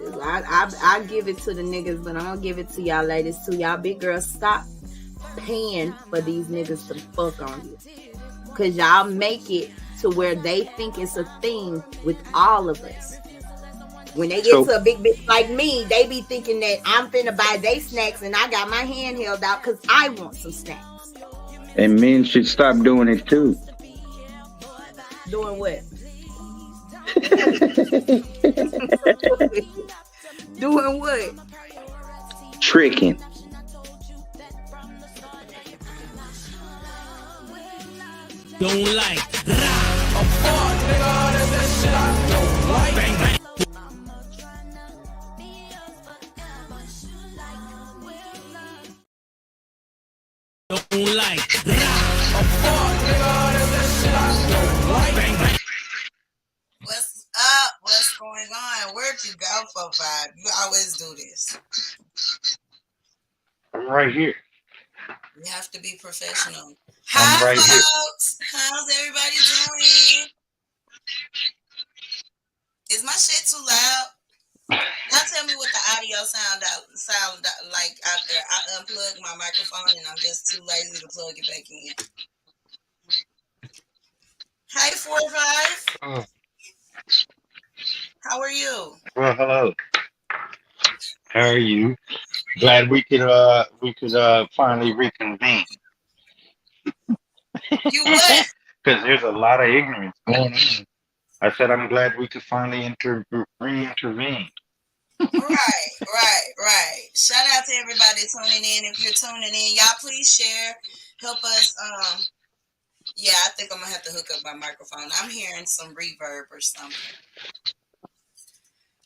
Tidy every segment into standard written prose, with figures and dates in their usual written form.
I give it to the niggas, but I'm gonna give it to y'all ladies too. Y'all big girls, stop paying for these niggas to fuck on you. Cause y'all make it to where they think it's a thing with all of us. When they get So to a big bitch like me, they be thinking that I'm finna buy they snacks and I got my hand held out because I want some snacks. and men should stop doing it too. Doing what? Doing what? Tricking. Don't like. I'm fuck, nigga, that's that shit I don't like. Bang, bang. Don't like. I'm fuck, nigga, that's that shit I don't like. Bang, bang. What's up? What's going on? Where'd you go, 4-5? You always do this. I'm right here. You have to be professional. I'm Hi, right here. folks. How's everybody doing? Is my shit too loud? Now tell me what the audio sound like out there. I unplugged my microphone and I'm just too lazy to plug it back in. Hi, 4-5. Oh, How are you? well, hello. How are you? Glad we could finally reconvene. You what? Because there's a lot of ignorance going on. I said I'm glad we could finally re-intervene. Right. Shout out to everybody tuning in. If you're tuning in, y'all please share. Help us. Yeah, I think I'm gonna have to hook up my microphone. I'm hearing some reverb or something.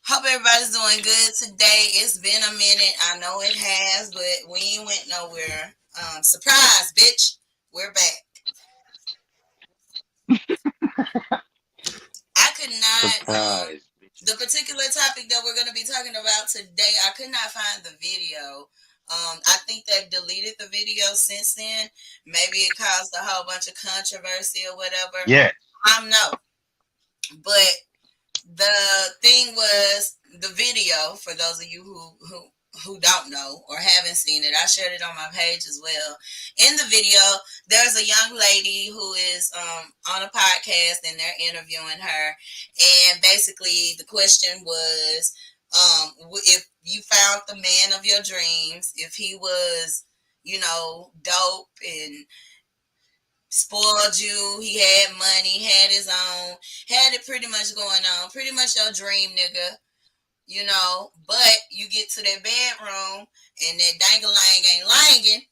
Hope everybody's doing good today. It's been a minute. I know it has, but we ain't went nowhere. Surprise, bitch. We're back. I could not. Surprise. The particular topic that we're going to be talking about today, I could not find the video. I think they've deleted the video since then. Maybe it caused a whole bunch of controversy or whatever. Yeah. I know. But the thing was the video, for those of you who don't know or haven't seen it, I shared it on my page as well. In the video, there's a young lady who is on a podcast and they're interviewing her. And basically the question was, if you found the man of your dreams, if he was, dope and spoiled you, he had money, had his own, had it pretty much going on, pretty much your dream nigga, but you get to that bedroom and that dang-a-lang ain't langing,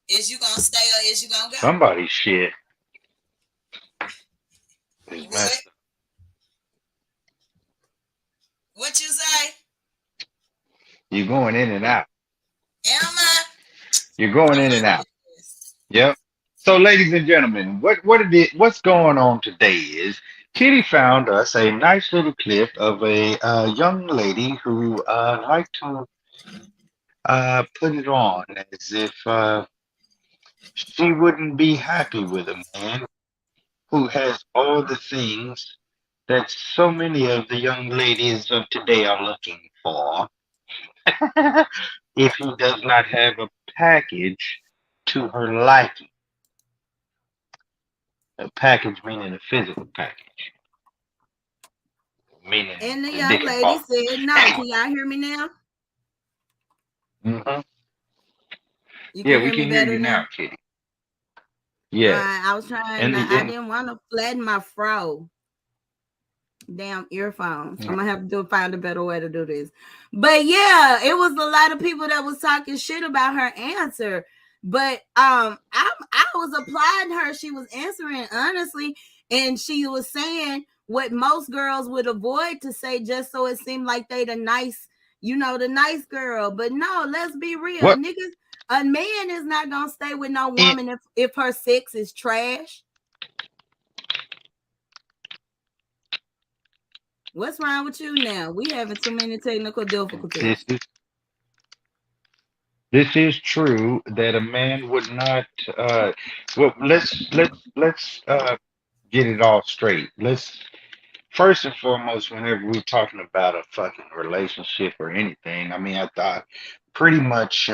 is you gonna stay or is you gonna go? Somebody's shit is messed up. What you say? You're going in and out. Am I? You're going in and out. Yep. So, ladies and gentlemen, what's going on today is Kitty found us a nice little clip of a young lady who liked to put it on as if she wouldn't be happy with a man who has all the things that so many of the young ladies of today are looking for. If he does not have a package to her liking. A package meaning a physical package. Meaning And the the young dick and lady ball. said no. Can y'all hear me now? Mm-hmm. You Yeah, can we hear me can hear better you now? now, Kitty. Yes. I was trying. And I didn't want to flatten my fro. Damn earphones. I'm gonna have to find a better way to do this. But yeah, it was a lot of people that was talking shit about her answer. But I was applauding her. She was answering honestly, and she was saying what most girls would avoid to say just so it seemed like they the nice, the nice girl. But no, let's be real, what? niggas. A man is not gonna stay with no woman if her sex is trash. What's wrong with you now? We having too many technical difficulties. This is true that a man would not. Well, let's get it all straight. Let's first and foremost, whenever we're talking about a fucking relationship or anything, I mean, I thought pretty much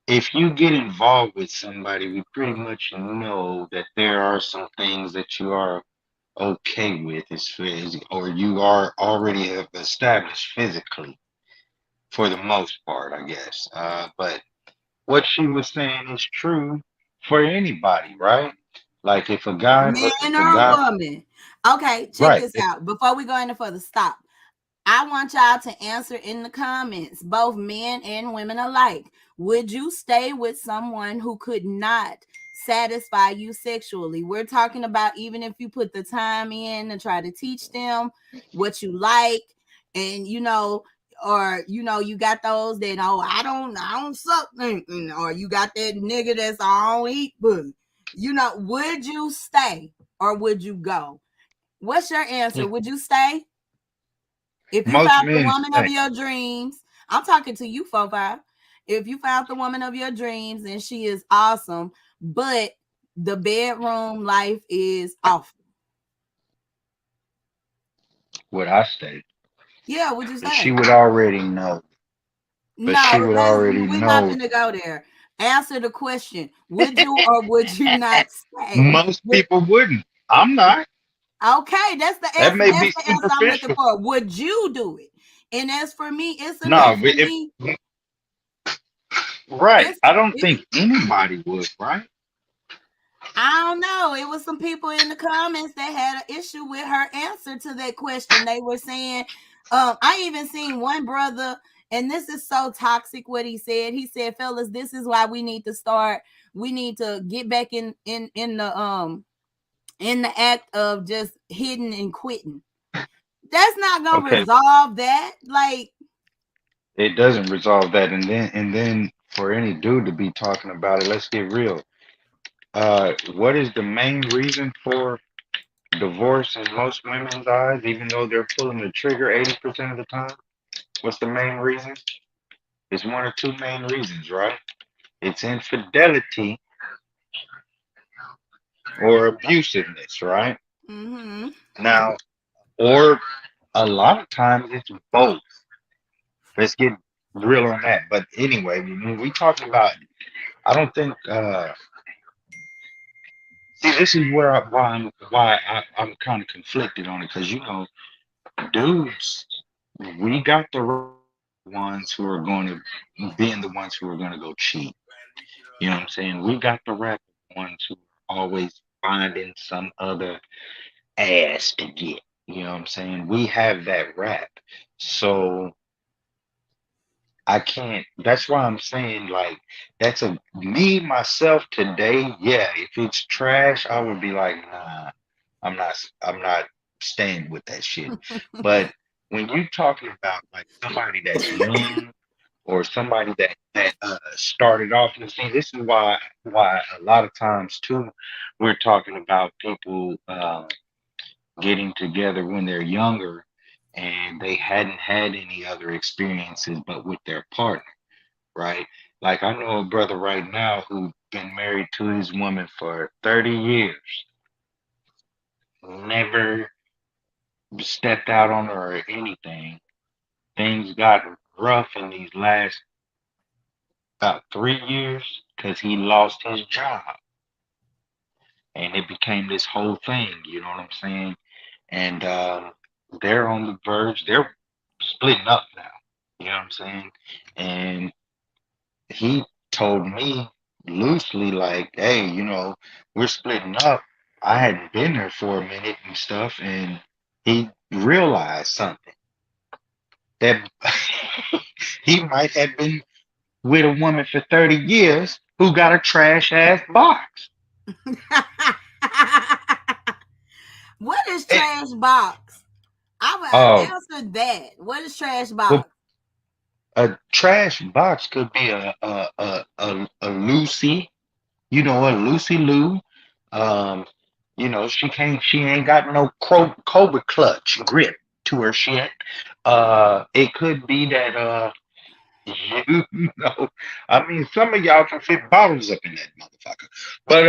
if you get involved with somebody, we pretty much know that there are some things that you are okay with, or you are already have established physically for the most part, I guess. But what she was saying is true for anybody, right? Like if Man a or guy, woman. Okay, check right? this out. Before we go any further, stop. I want y'all to answer in the comments, both men and women alike. Would you stay with someone who could not satisfy you sexually? We're talking about even if you put the time in to try to teach them what you like, and or you got those that I don't suck nothing, or you got that nigga that's I don't eat pussy. Would you stay or would you go? What's your answer? Would you stay? If you Most found the men woman of stay. your dreams, I'm talking to you, 4-5. If you found the woman of your dreams and she is awesome, but the bedroom life is awful, Would I stay? yeah, would you But she stay? would already know. But she No, would already we're not know. going to go there. Answer the question: would you or would you not stay? Most people wouldn't. I'm not. Okay, that's the That answer. may That's be the answer I'm looking superficial. for. Would you do it? And as for me, it's a no No, for but if me. right, It's I don't it's think anybody would, right? I don't know. It was some people in the comments that had an issue with her answer to that question. They were saying, I even seen one brother, and this is so toxic what he said. He said, fellas, this is why we need to start. We need to get back in the act of just hitting and quitting. That's not gonna Okay, resolve that. Like, it doesn't resolve that, and then for any dude to be talking about it, let's get real. What is the main reason for divorce in most women's eyes, even though they're pulling the trigger 80% of the time? What's the main reason? It's one or two main reasons, right? It's infidelity or abusiveness, right? mm-hmm. Now, or a lot of times it's both. Let's get real on that. But anyway, when we talk about, I don't think. See, this is why I'm kind of conflicted on it because dudes, we got the ones who are going to being the ones who are going to go cheat. You know what I'm saying? We got the rap ones who are always finding some other ass to get. You know what I'm saying? We have that rap. So I can't. That's why I'm saying like that's a me myself today. Yeah, if it's trash, I would be like, nah, I'm not staying with that shit. But when you talking about like somebody that's young or somebody that started off, and see, this is why a lot of times too, we're talking about people getting together when they're younger and they hadn't had any other experiences but with their partner, right? Like I know a brother right now who's been married to his woman for 30 years, never stepped out on her or anything. Things got rough in these last about 3 years because he lost his job and it became this whole thing, you know what I'm saying? And they're on the verge, they're splitting up now, you know what I'm saying? And he told me loosely, like, hey, we're splitting up. I hadn't been there for a minute and stuff, and he realized something that he might have been with a woman for 30 years who got a trash ass box. What is And, trash box? I would oh, answer that. What is trash well, box? a trash box could be a Lucy, a Lucy Lou. Um, she ain't got no Cobra clutch grip to her shit. It could be that you know, I mean, some of y'all can fit bottles up in that motherfucker. But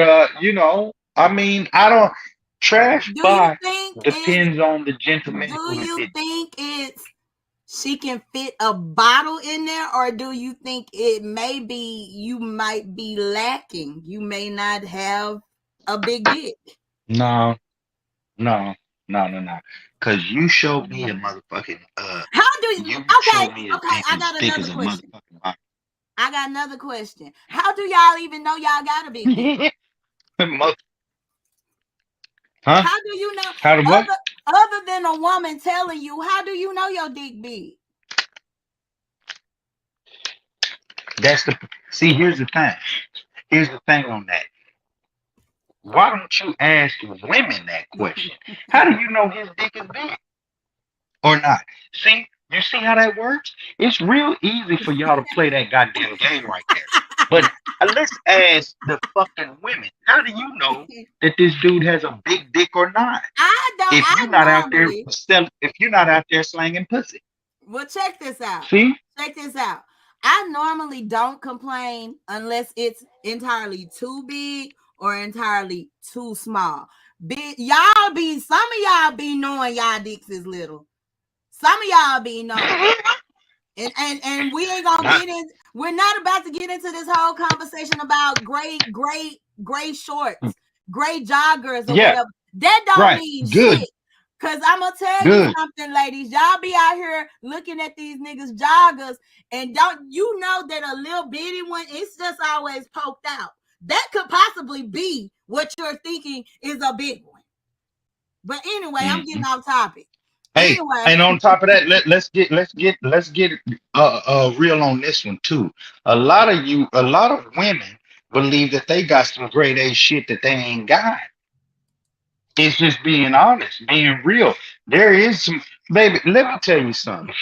I mean, I don't. Trash Do you bar think it's depends on the gentleman do who you did. think it's she can fit a bottle in there, or do you think it may be you might be lacking? You may not have a big dick. No, no, no. Cause you showed me a motherfucking How do you you okay, showed me a okay, dick I as got thick another as a question. motherfucking I got another question. How do y'all even know y'all got a big dick? rock. Huh? How do you know How to what? other than a woman telling you, how do you know your dick big? That's the see. Here's the thing. Here's the thing on that. Why don't you ask women that question? How do you know his dick is big or not? See, you see how that works? It's real easy for y'all to play that goddamn game right there. But let's ask the fucking women. How do you know that this dude has a big dick or not? If I you're not out there normally if you're not out there slanging pussy. well check this out. See? Check this out. I normally don't complain unless it's entirely too big or entirely too small. Big y'all be some of y'all be knowing y'all dicks is little. Some of y'all be knowing. And we ain't gonna Not get in. We're not about to get into this whole conversation about gray shorts, gray joggers or yeah, whatever. That don't right. mean Good. shit. Cause I'm gonna tell you Good. something, ladies. Y'all be out here looking at these niggas joggers, and don't you know that a little bitty one, it's just always poked out. That could possibly be what you're thinking is a big one. But anyway, I'm Mhm. getting off topic. Hey, Anyway, and on top of that, let's get real on this one too. A lot of women believe that they got some grade A shit that they ain't got. It's just being honest, being real. There is some, baby. Let me tell you something,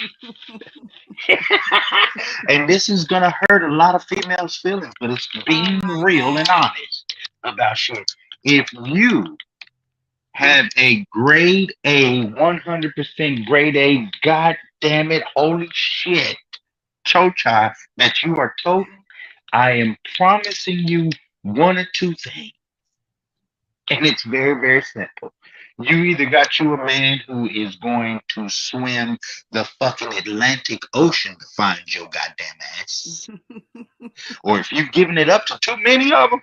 and this is gonna hurt a lot of females' feelings, but it's oh being my real and god. honest about shit. If you have a grade A, 100% grade A, god damn it, holy shit, chocha that you are toting, I am promising you one or two things. And it's very, very simple. You either got you a man who is going to swim the fucking Atlantic Ocean to find your goddamn ass, or if you've given it up to too many of them,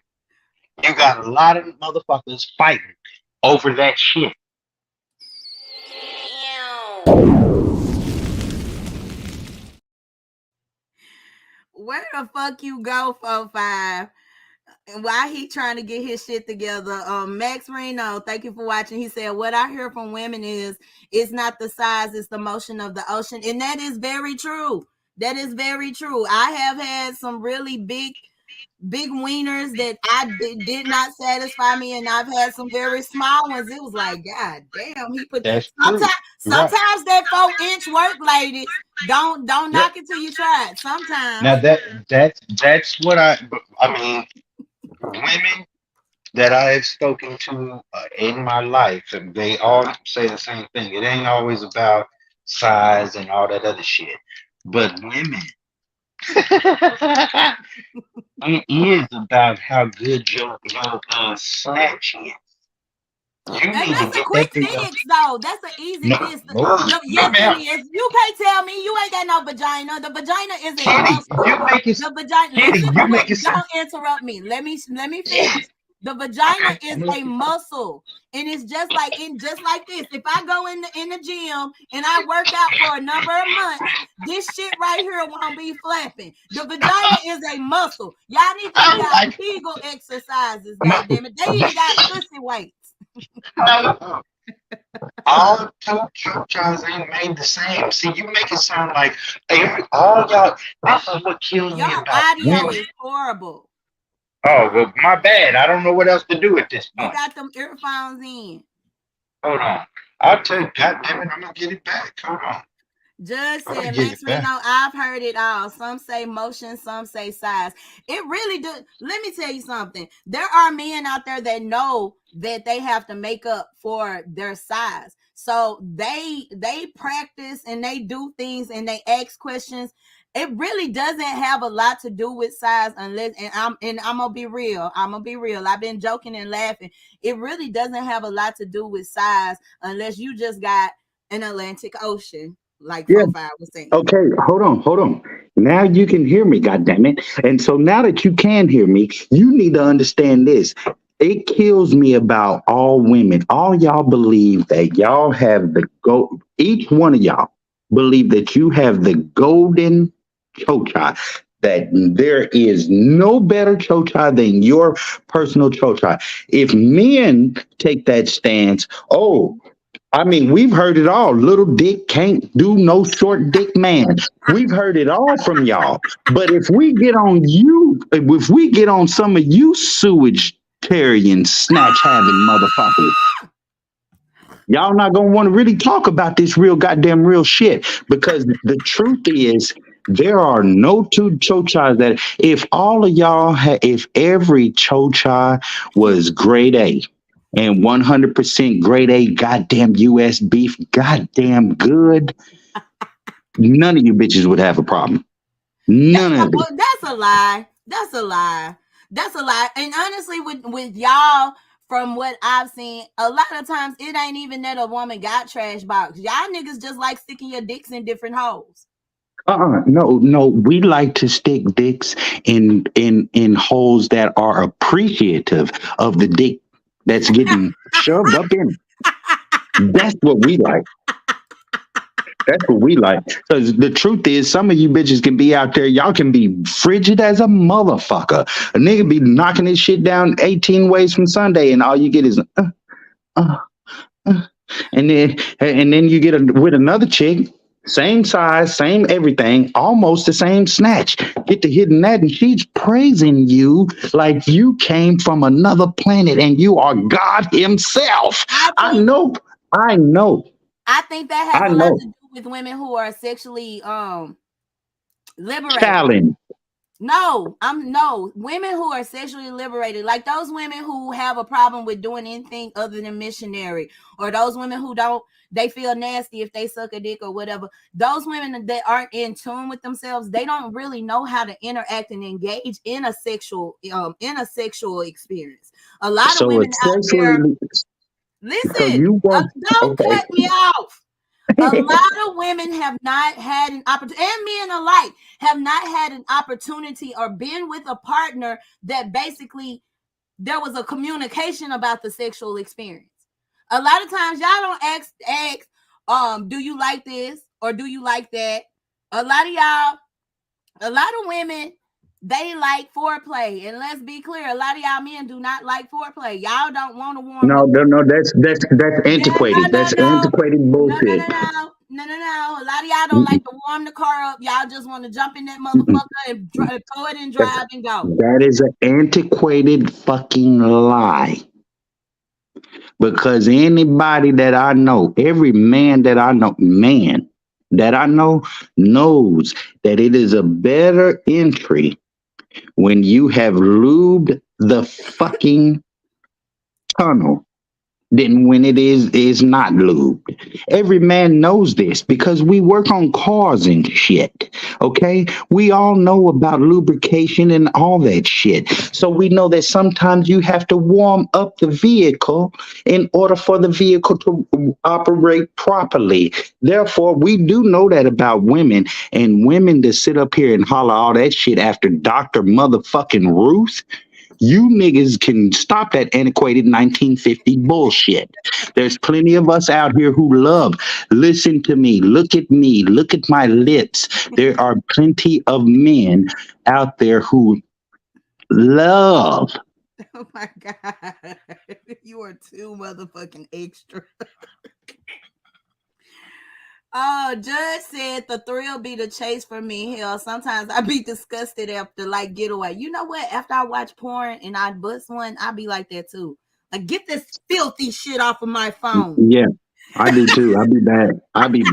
you got a lot of motherfuckers fighting over that shit. Where the fuck you go, 45? And while he trying to get his shit together, Max Reno, thank you for watching. He said, "What I hear from women is it's not the size, it's the motion of the ocean," and that is very true. That is very true. I have had some really big wieners that did not satisfy me, and I've had some very small ones. It was like, God damn, he put That's true. sometimes Right. sometimes that 4 inch work, ladies. Don't Yep. knock it till you try it. Now Sometimes. that's what I mean. Women that I have spoken to in my life, and they all say the same thing. It ain't always about size and all that other shit, but women, it is about how good your snatch is. You And need to that's a get quick that thing up. fix, though. That's an easy No, fix. no, Yes, it ma'am. is. You can't tell me you ain't got no vagina. The vagina is a Kitty, muscle. you make it. The vagina. Kitty, Listen to you me. make it sound. Don't interrupt me. Let me Yeah. finish. The vagina Okay, is I'm a listening. muscle, and it's just like this. If I go in the gym and I work out for a number of months, this shit right here won't be flapping. The vagina is a muscle. Y'all need to do I y'all like. Kegel exercises. My, God damn it. They even got pussy weights. no, all two churches ain't made the same. See, you make it sound like all y'all. This is what kills Your me about audio women. is horrible. Oh well, my bad. I don't know what else to do at this You point. got them earphones in. Hold on. I'll tell you. God damn it, I'm gonna get it back. Hold on. Judge I'm gonna said, get Max it Reno, back. I've heard it all. Some say motion, some say size. It really does. Let me tell you something. There are men out there that know that they have to make up for their size. So they practice and they do things and they ask questions. It really doesn't have a lot to do with size unless, and I'm gonna be real. I'm gonna be real. I've been joking and laughing. It really doesn't have a lot to do with size unless you just got an Atlantic Ocean, like Yeah. 4-5 was saying. Okay, hold on. Now you can hear me, goddammit. And so now that you can hear me, you need to understand this. It kills me about all women. All y'all believe that y'all have the go. Each one of y'all believe that you have the golden chocha. That there is no better chocha than your personal chocha. If men take that stance, oh, I mean, we've heard it all. Little dick can't do no short dick man. We've heard it all from y'all. But if we get on you, if we get on some of you sewage carrying, snatch having motherfuckers, y'all not gonna want to really talk about this real goddamn real shit. Because the truth is, there are no two chochas that if all of y'all had, if every chocha was grade A and 100% grade A goddamn US beef, goddamn good, none of you bitches would have a problem. None of it. That's a lie. That's a lie. That's a lie. And honestly, with y'all, from what I've seen, a lot of times it ain't even that a woman got trash box. Y'all niggas just like sticking your dicks in different holes. No. We like to stick dicks in holes that are appreciative of the dick that's getting shoved up in. That's what we like. That's what we like. Because the truth is, some of you bitches can be out there. Y'all can be frigid as a motherfucker. A nigga be knocking his shit down 18 ways from Sunday, and all you get is uh. And then you get with another chick, same size, same everything, almost the same snatch. Get to hitting that, and she's praising you like you came from another planet and you are God Himself. I know. I think that has a lot to do with women who are sexually liberated. Challenge. No, women who are sexually liberated, like those women who have a problem with doing anything other than missionary, or those women who they feel nasty if they suck a dick or whatever. Those women that aren't in tune with themselves, they don't really know how to interact and engage in a sexual experience. A lot of women out there, listen, don't cut me off. A lot of women have not had an opportunity, and men alike have not had an opportunity or been with a partner that basically there was a communication about the sexual experience. A lot of times y'all don't ask, do you like this or do you like that? A lot of women, they like foreplay, and let's be clear, a lot of y'all men do not like foreplay. Y'all don't want to warm up. No, that's antiquated. That's antiquated bullshit. No. A lot of y'all don't like to warm the car up. Y'all just want to jump in that motherfucker and throw it and drive and go. That is an antiquated fucking lie. Because anybody that I know, every man that I know, knows that it is a better entry when you have lubed the fucking tunnel than when it is not lubed. Every man knows this because we work on cars and shit. Okay? We all know about lubrication and all that shit. So we know that sometimes you have to warm up the vehicle in order for the vehicle to operate properly. Therefore, we do know that about women, and women to sit up here and holler all that shit after Dr. motherfucking Ruth. You niggas can stop that antiquated 1950 bullshit. There's plenty of us out here who love. Listen to me. Look at me. Look at my lips. There are plenty of men out there who love. Oh my God. You are too motherfucking extra. Oh, Judge said the thrill be the chase for me. Hell, sometimes I be disgusted after like getaway. You know what? After I watch porn and I bust one, I be like that too. Like, get this filthy shit off of my phone. Yeah, I do too. I be bad. I be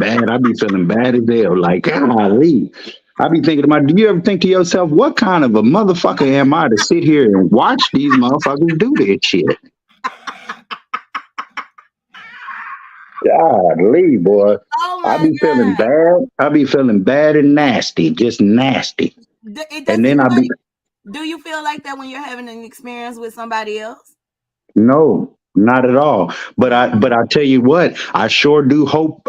feeling bad as hell. Like, golly. I be thinking about, do you ever think to yourself, what kind of a motherfucker am I to sit here and watch these motherfuckers do this shit? Golly, boy. Oh I my be feeling god. bad. I be feeling bad and nasty, just nasty. It And does then I be anybody do you feel like that when you're having an experience with somebody else? no, not at all. But Mm. I tell you what, I sure do hope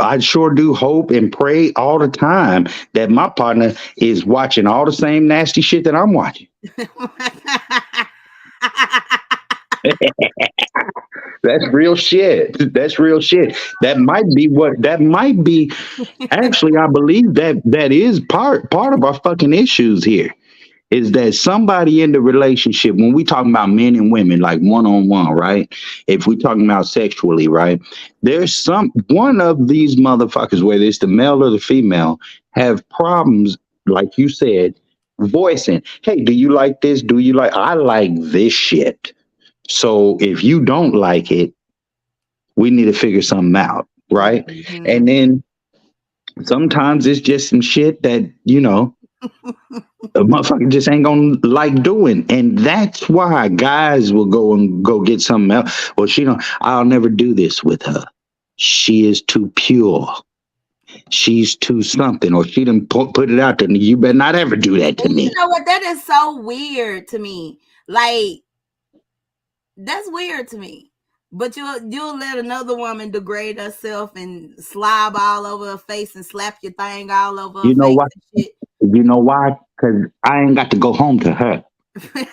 and pray all the time that my partner is watching all the same nasty shit that I'm watching. That's real shit. That's real shit. That might be actually I believe that that is part of our fucking issues here. Is that somebody in the relationship when we talking about men and women like one on one, right? If we talking about sexually, right? There's some one of these motherfuckers, whether it's the male or the female, have problems, like you said, voicing, hey, do you like this? Do you like I like this shit. So if you don't like it, we need to figure something out, right? And Mhm. then sometimes it's just some shit that, a motherfucker just ain't gonna like doing. And that's why guys will go and go get something else. Well, I'll never do this with her. She is too pure. She's too something, or she didn't put it out there. You better not ever do that to And you me. know what? That is so weird to me. Like, that's weird to me. But you'll let another woman degrade herself and slob all over her face and slap your thing all over her You know face why? and shit. You know why? Because I ain't got to go home to her. When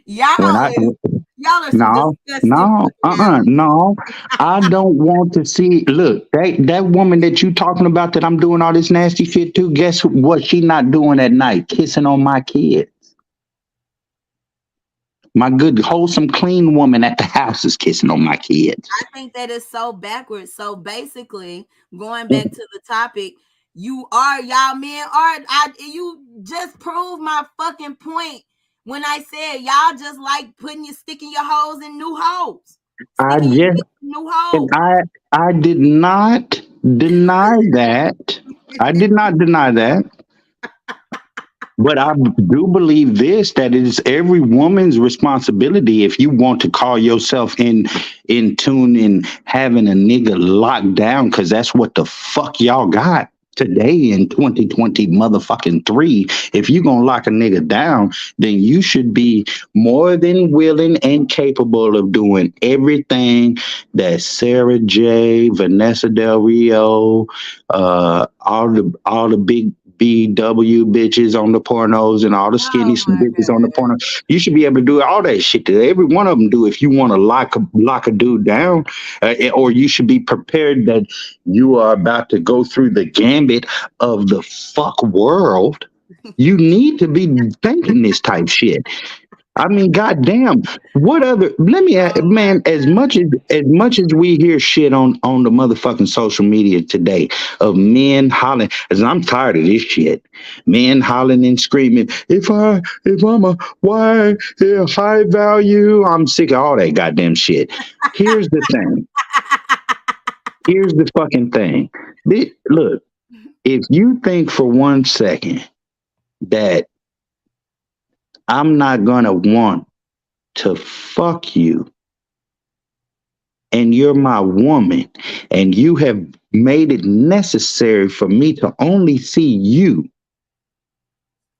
y'all I is y'all are some No, disgusting no. I don't want to see. Look, that woman that you talking about that I'm doing all this nasty shit to. Guess what? She not doing at night, kissing on my kid. My good, wholesome, clean woman at the house is kissing on my kids. I think that is so backwards. So basically, going back to the topic, y'all men are you just proved my fucking point when I said y'all just like sticking your hoes in new holes. I Sticking your just, dick in new and holes. I did not deny that. I did not deny that. But I do believe this that it is every woman's responsibility if you want to call yourself in tune and having a nigga locked down because that's what the fuck y'all got today in 2020 motherfucking three. If you gonna lock a nigga down, then you should be more than willing and capable of doing everything that Sarah J, Vanessa Del Rio, all the big BW bitches on the pornos and all the skinny Oh my bitches on the god. porno. You should be able to do all that shit that every one of them do if you want to lock a dude down, or you should be prepared that you are about to go through the gambit of the fuck world. You need to be thinking this type shit. I mean, goddamn, what other? Let me, Oh my man. As much as we hear shit on the motherfucking social media today of men hollering, as I'm tired of this shit. Men hollering and screaming. If I'm a why high value, I'm sick of all that goddamn shit. Here's the thing. Here's the fucking thing. Look, if you think for 1 second that I'm not gonna want to fuck you and you're my woman and you have made it necessary for me to only see you,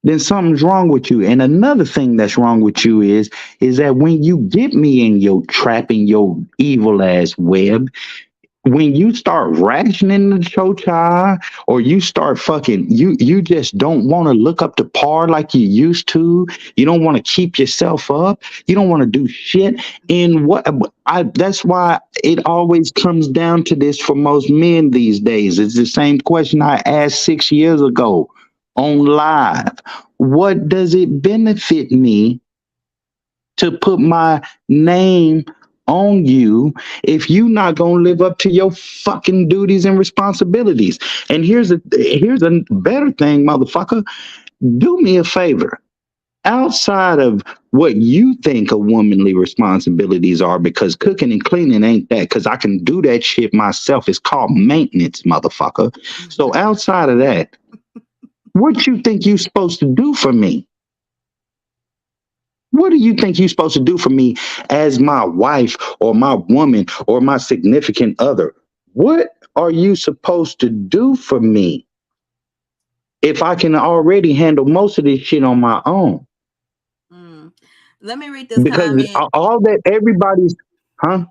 then something's wrong with you. And another thing that's wrong with you is that when you get me in your trap, in your evil ass web, when you start rationing the show child, or you start fucking, you just don't want to look up to par like you used to. You don't want to keep yourself up. You don't want to do shit. And that's why it always comes down to this for most men these days. It's the same question I asked 6 years ago on live. What does it benefit me to put my name on you if you not gonna live up to your fucking duties and responsibilities? And here's a better thing, motherfucker. Do me a favor. Outside of what you think of womanly responsibilities are, because cooking and cleaning ain't that, because I can do that shit myself. It's called maintenance, motherfucker. So outside of that, what you think you supposed to do for me? What do you think you're supposed to do for me as my wife or my woman or my significant other? What are you supposed to do for me if I can already handle most of this shit on my own? Mm. Let me read this Because comment. all that everybody's, huh?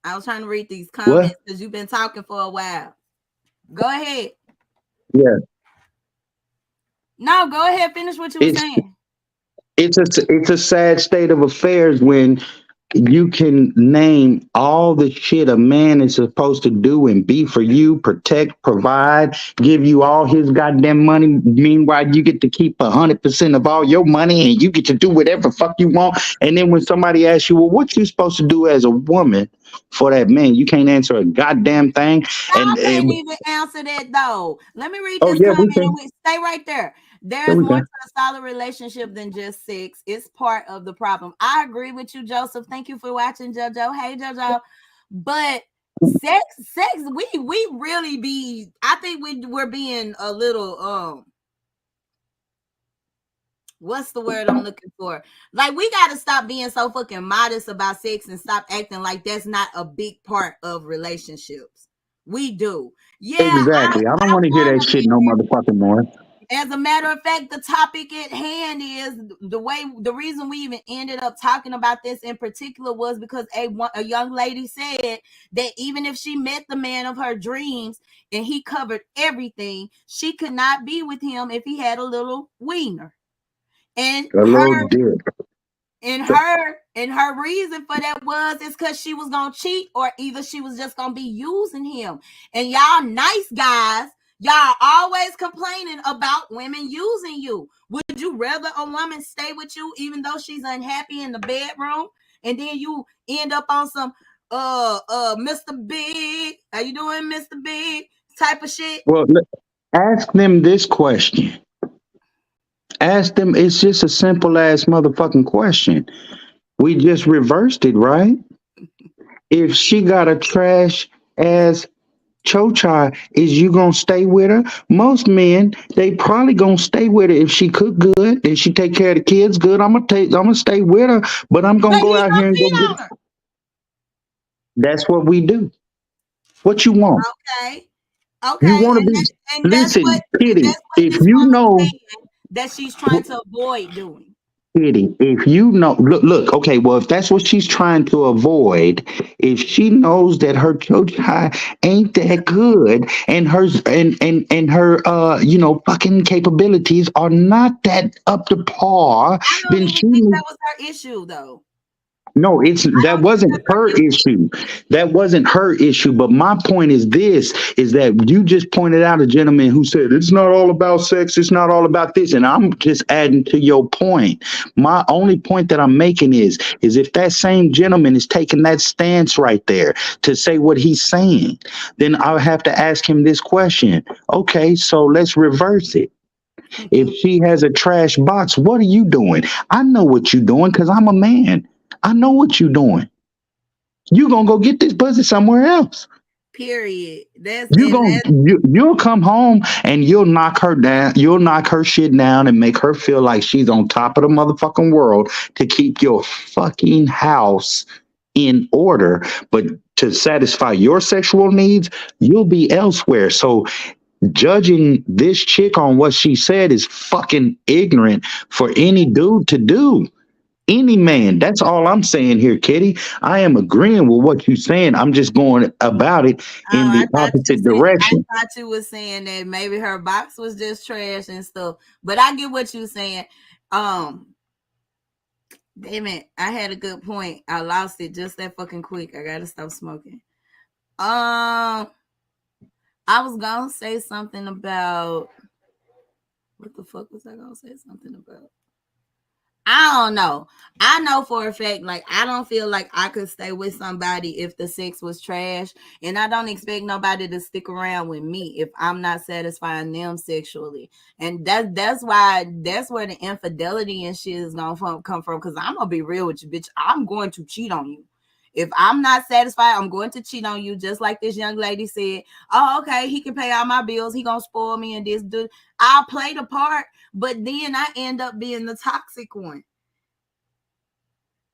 I was trying to read these What? comments because you've been talking for a while. Go ahead. Yeah, No, go ahead. Finish what you were it's saying. it's a sad state of affairs when you can name all the shit a man is supposed to do and be for you, protect, provide, give you all his goddamn money. Meanwhile, you get to keep 100% of all your money and you get to do whatever fuck you want. And then when somebody asks you, well, what you supposed to do as a woman for that man, you can't answer a goddamn thing. I And can't even answer that though. Let me read oh this yeah, comment we and can. we stay right there. Yeah, There's we more to can. a solid relationship than just sex. It's part of the problem. I agree with you, Joseph. Thank you for watching, JoJo. Hey, JoJo. But sex, we really be. I think we're being a little what's the word I'm looking for? Like, we got to stop being so fucking modest about sex and stop acting like that's not a big part of relationships. We do. Yeah, Exactly. I don't want to hear want that to shit no motherfucking more. as a matter of fact, the topic at hand is the reason we even ended up talking about this in particular was because a young lady said that even if she met the man of her dreams and he covered everything, she could not be with him if he had a little wiener. And A little dick. her reason for that was is because she was gonna cheat, or either she was just gonna be using him. And y'all nice guys, y'all always complaining about women using you. Would you rather a woman stay with you even though she's unhappy in the bedroom, and then you end up on some Mr. Big, how you doing, Mr. Big type of shit? Well, ask them this question. Ask them. It's just a simple ass motherfucking question. We just reversed it, right? If she got a trash ass chocha, is you gonna stay with her? Most men, they probably gonna stay with her if she cook good, if she take care of the kids good. I'm gonna stay with her, but I'm gonna But go he out here gonna and go cheat get. on her. That's what we do. What you want? Okay. You Okay, want to be? and Listen, Kitty. that's what If this you woman know. saying that she's trying to avoid doing. Kitty, if you know, look, okay, well, if that's what she's trying to avoid, if she knows that her chocha ain't that good and her fucking capabilities are not that up to par, I don't then even she think needs. that was her issue though. No, I that don't think wasn't that's her her issue. issue. That wasn't her issue. But my point is this: is that you just pointed out a gentleman who said it's not all about sex, it's not all about this, and I'm just adding to your point. My only point that I'm making is if that same gentleman is taking that stance right there to say what he's saying, then I'll have to ask him this question. Okay, so let's reverse it. If she has a trash box, what are you doing? I know what you're doing because I'm a man. I know what you're doing. You gonna go get this pussy somewhere else. Period. You'll come home and you'll knock her down. You'll knock her shit down and make her feel like she's on top of the motherfucking world to keep your fucking house in order. But to satisfy your sexual needs, you'll be elsewhere. So judging this chick on what she said is fucking ignorant for any dude to do. Any man. That's all I'm saying here, Kitty. I am agreeing with what you're saying. I'm just going about it in the opposite I direction. thought you were saying that maybe her box was just trash and stuff. But I get what you're saying. Um, Damn it, I had a good point. I lost it just that fucking quick. I gotta stop smoking. I was gonna say something about what the fuck was I gonna say something about? I don't know. I know for a fact, like, I don't feel like I could stay with somebody if the sex was trash. And I don't expect nobody to stick around with me if I'm not satisfying them sexually. And that's where the infidelity and shit is gonna come from. Cause I'm gonna be real with you, bitch. I'm going to cheat on you. If I'm not satisfied, I'm going to cheat on you. Just like this young lady said, oh, okay, he can pay all my bills. He gonna spoil me and this dude. I'll play the part, but then I end up being the toxic one.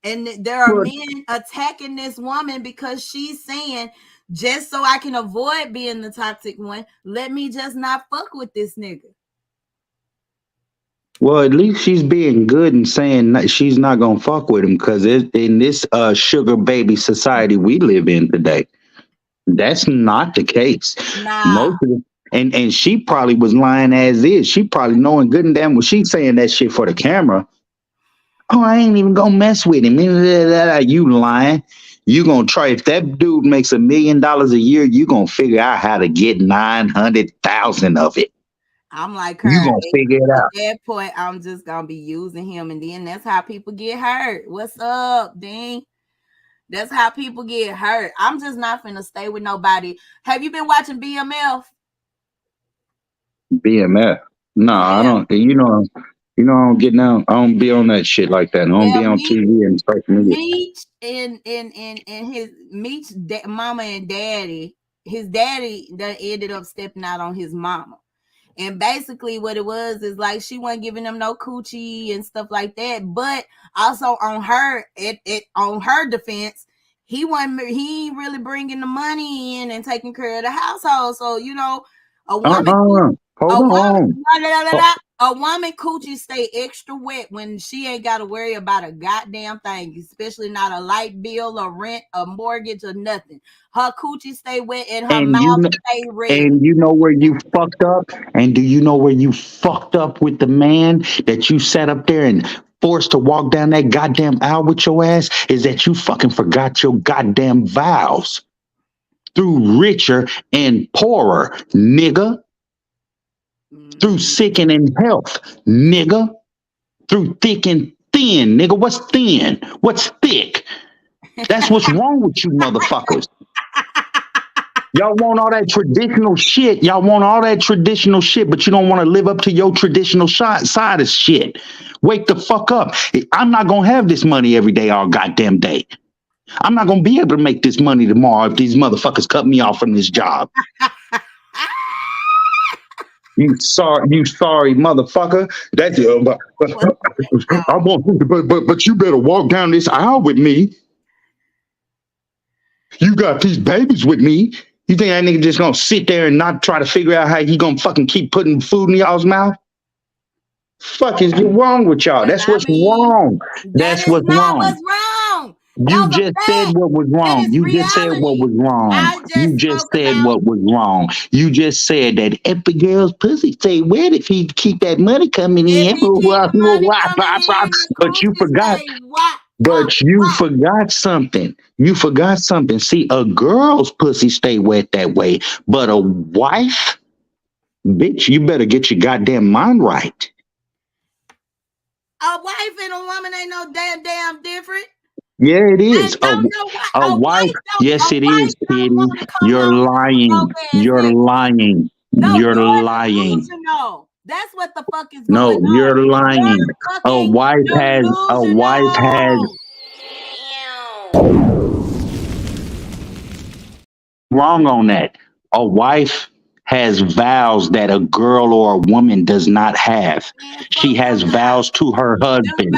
And there are Well, men attacking this woman because she's saying, just so I can avoid being the toxic one, let me just not fuck with this nigga. well, at least she's being good and saying she's not gonna fuck with him because in this sugar baby society we live in today, that's not the case. Nah, Most of the, and she probably was lying as is. She probably knowing good and damn well she's saying that shit for the camera. Oh, I ain't even gonna mess with him. You lying. You gonna try if that dude makes $1 million a year, you gonna figure out how to get 900,000 of it. I'm like her. You gonna figure it At out. that point, I'm just gonna be using him, and then that's how people get hurt. What's up, Dean? That's how people get hurt. I'm just not finna stay with nobody. Have you been watching BMF? BMF. No, I Yeah, don't. I don't get down. I don't be on that shit like that. I don't yeah. be on TV and social media. Meech and his Meech's mama and daddy. His daddy that ended up stepping out on his mama. And basically what it was is like she wasn't giving him no coochie and stuff like that. But also on her on her defense, he ain't really bringing the money in and taking care of the household. So a woman Hold a woman on. Oh, a woman coochie stay extra wet when she ain't got to worry about a goddamn thing, especially not a light bill, a rent, a mortgage, or nothing. Her coochie stay wet and her and mouth stay red. you know where you fucked up? And do you know where you fucked up with the man that you sat up there and forced to walk down that goddamn aisle with your ass? Is that you fucking forgot your goddamn vows through richer and poorer, nigga. Through sick and in health, nigga. Through thick and thin, nigga. What's thin? What's thick? That's what's wrong with you motherfuckers. Y'all want all that traditional shit. Y'all want all that traditional shit, but you don't want to live up to your traditional side of shit. Wake the fuck up. I'm not going to have this money every day, all goddamn day. I'm not going to be able to make this money tomorrow if these motherfuckers cut me off from this job. You sorry motherfucker. That's but you better walk down this aisle with me. You got these babies with me. You think that nigga just gonna sit there and not try to figure out how he gonna fucking keep putting food in y'all's mouth? Fuck is wrong with y'all? That's what's wrong. That That's is what's not wrong. what's wrong. You Those are just said facts. what was That wrong. is You just said what was reality. wrong. I You just just spoke said about what was wrong. You just said that if the girl's pussy stay wet, if he keep that money coming if in, he keep the money coming in, the but you coochie forgot. stay what? But you forgot something. You forgot something. See, a girl's pussy stay wet that way, but a wife, bitch, you better get your goddamn mind right. A wife and a woman ain't no damn different. Yeah, it is. And don't know what A a wife. wife Yes, it is, don't Kitty. want to come You're home to some lying. broke ass You're nigga. lying. No, You're you're lying. delusional. That's what the fuck is No, going on. you're lying. You're A fucking wife has delusional. wrong on that. A wife has vows that a girl or a woman does not have. Man, She fuck them has vows. vows to her husband.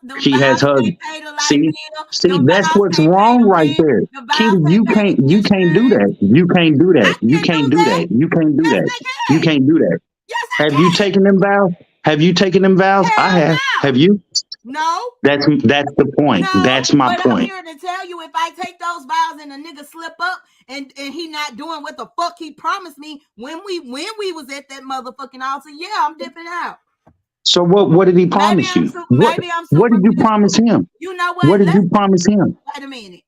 Them She has vows her. can't pay the light See, bill. see, Them that's vows what's can't pay wrong the right rent. there. The Kitty, vows can't pay the you can't do insurance. that. You can't do I that. You can do can't do that. that. You can't do Yes, that. I You can. can't do that. Yes, I Have you can. taken them vows? Have you taken them vows? I Hell have. no. Have you? No. That's the point. No, That's my but I'm point. here to tell you, if I take those vows and a nigga slip up and he not doing what the fuck he promised me when we was at that motherfucking altar, yeah, I'm dipping out. So what did he promise you? Maybe I'm What did you superficial. promise him? You know What what? did you promise him? Wait a minute.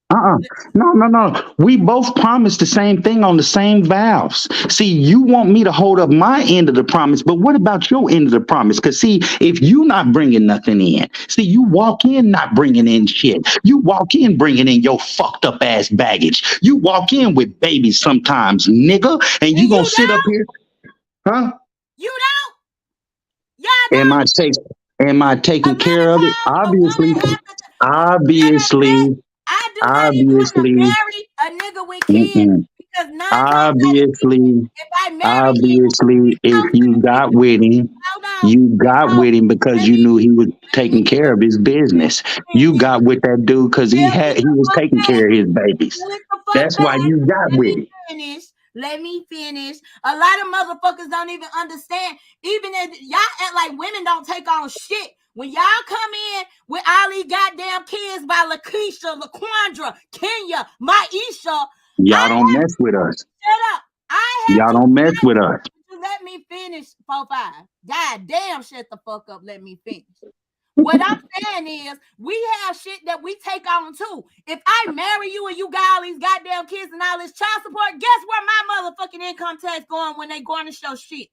No. We both promised the same thing on the same vows. See, you want me to hold up my end of the promise, but what about your end of the promise? Because see, if you not bringing nothing in, see, you walk in not bringing in shit. You walk in bringing in your fucked up ass baggage. You walk in with babies sometimes, nigga, and you gonna sit up here, huh? You don't. Yeah, Am I taking a lot care of of it? times a woman has to. Obviously, I do not even have to obviously, marry a nigga with kids mm-mm. because 9 times out of 10, Obviously, if I marry him, obviously, he if comes to you the got with him, hold You got with him because you knew he was taking care of his business. You got with that dude because he was taking care of his babies. That's why you got with him. Let me finish. A lot of motherfuckers don't even understand. Even if y'all act like women don't take on shit. When y'all come in with all these goddamn kids by Lakeisha, LaQuandra, Kenya, Maisha. Y'all don't mess with us. Shut up. Y'all don't mess with us. Let me finish, 4-5. God damn, shut the fuck up. Let me finish. What I'm saying is, we have shit that we take on too. If I marry you and you got all these goddamn kids and all this child support, guess where my motherfucking income tax going when they going to show shit?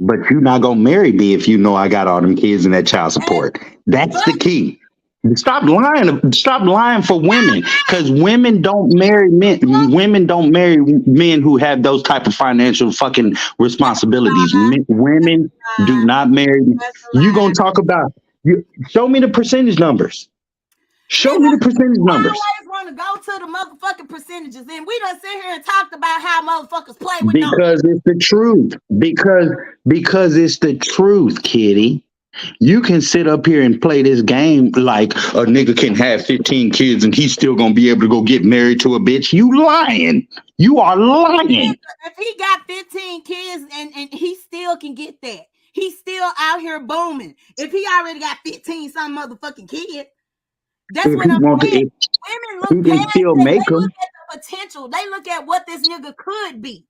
But you're not gonna marry me if you know I got all them kids and that child support. That's the key. Stop lying. Stop lying for women, because women don't marry men. Women don't marry men who have those type of financial fucking responsibilities. Women do not marry. You gonna talk about? Show me the percentage numbers. Show me the percentage numbers. I always want to go to the motherfucking percentages, and we done sit here and talked about how motherfuckers play with because it's the truth. Because it's the truth, Kiddy. You can sit up here and play this game like a nigga can have 15 kids and he's still gonna be able to go get married to a bitch. You lying. You are lying. If he got 15 kids and he still can get that, he's still out here booming. If he already got 15 some motherfucking kids, that's what I'm saying. Women look past still that. Make they them. look at the potential. They look at what this nigga could be.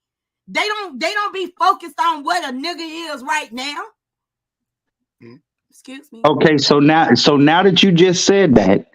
They don't be focused on what a nigga is right now. Excuse me. Okay, so now that you just said that,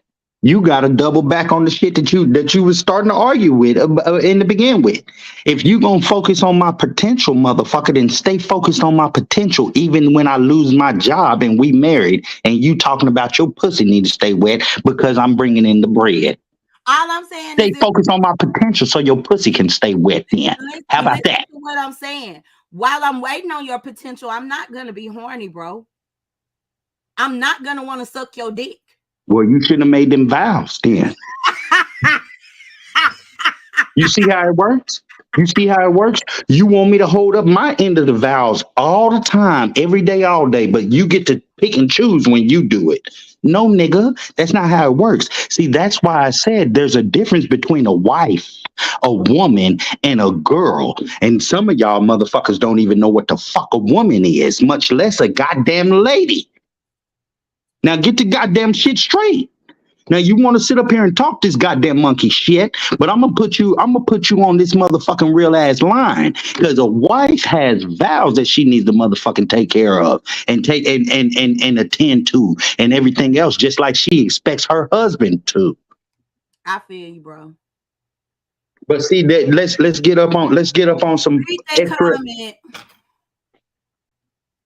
you got to double back on the shit that you was starting to argue with in the begin with. If you gonna focus on my potential, motherfucker, then stay focused on my potential. Even when I lose my job and we married, and you talking about your pussy need to stay wet because I'm bringing in the bread. All I'm saying stay is focused on my potential so your pussy can stay wet. Then how about that? What I'm saying, while I'm waiting on your potential, I'm not gonna be horny, bro. I'm not gonna want to suck your dick. Well, you shouldn't have made them vows then. You see how it works? You see how it works? You want me to hold up my end of the vows all the time, every day, all day, but you get to pick and choose when you do it. No, nigga, that's not how it works. See, that's why I said there's a difference between a wife, a woman, and a girl. And some of y'all motherfuckers don't even know what the fuck a woman is, much less a goddamn lady. Now get the goddamn shit straight. Now you want to sit up here and talk this goddamn monkey shit, but I'm gonna put you on this motherfucking real ass line, because a wife has vows that she needs to motherfucking take care of and take and attend to and everything else, just like she expects her husband to. I feel you, bro. But see that let's get up on some Read that extra. Comment.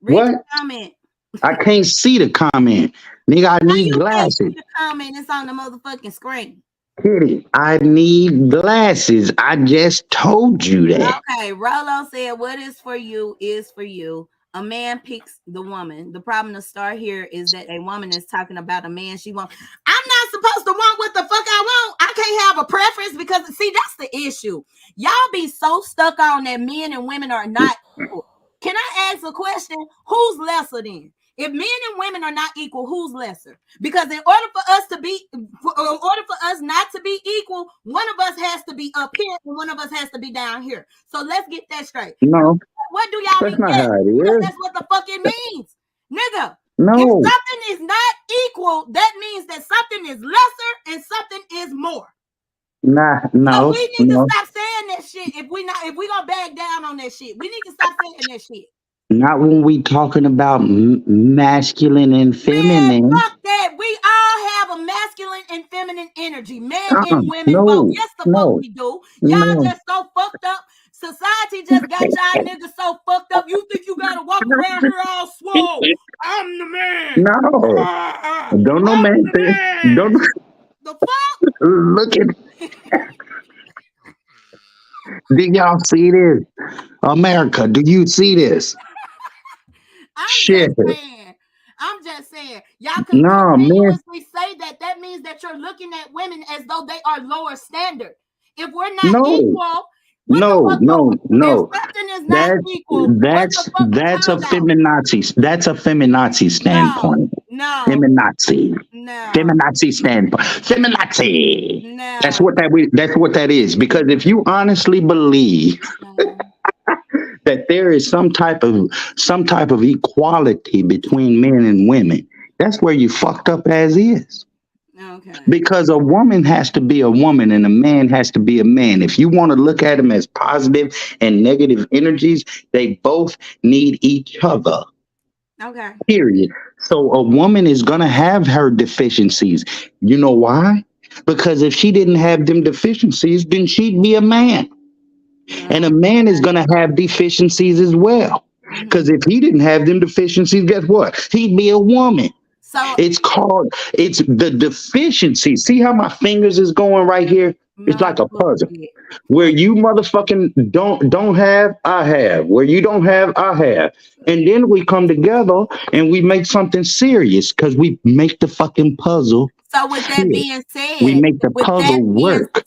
What? The comment. I can't see the comment. Nigga, I need glasses. The comment is on the motherfucking screen. Kiddy, I need glasses. I just told you that. Okay, Rolo said, what is for you is for you. A man picks the woman. The problem to start here is that a woman is talking about a man she wants. I'm not supposed to want what the fuck I want. I can't have a preference because, see, that's the issue. Y'all be so stuck on that men and women are not equal. Can I ask a question? Who's lesser then? If men and women are not equal, who's lesser? Because in order for us not to be equal, one of us has to be up here and one of us has to be down here. So let's get that straight. No. What do y'all That's not how it is. That's what the fuck it means. Nigga. No. If something is not equal, that means that something is lesser and something is more. Nah, no. So we need to stop saying that shit. If we gonna back down on that shit, we need to stop saying that shit. Not when we talking about masculine and feminine. Man, fuck that. We all have a masculine and feminine energy. Men and women both. Yes, the fuck we do. Y'all just so fucked up. Society just got y'all niggas so fucked up. You think you gotta walk around here all swole? I'm the man. No. Don't no man. Don't. The fuck? Look at. Did y'all see this? America, do you see this? I'm just saying. Y'all continuously say that. That means that you're looking at women as though they are lower standard. If we're not equal, What the No, fuck? no, If no. something is not That's equal, what the fuck? that's a Hold on. feminazi. That's a feminazi No, standpoint. no, Feminazi. no, Feminazi standpoint. Feminazi. That's no, what that's what that is. Because if you honestly believe no. that there is some type of equality between men and women, that's where you fucked up as is. Okay. Because a woman has to be a woman and a man has to be a man. If you want to look at them as positive and negative energies, they both need each other. Okay. Period. So a woman is going to have her deficiencies. You know why? Because if she didn't have them deficiencies, then she'd be a man. And a man is going to have deficiencies as well. Mm-hmm. Because if he didn't have them deficiencies, guess what? He'd be a woman. So It's the deficiency. See how my fingers is going right here? It's my like a puzzle. bullshit. Where you motherfucking don't have, I have. Where you don't have, I have. And then we come together and we make something serious because we make the fucking puzzle So with that fit. being We said, make the puzzle work.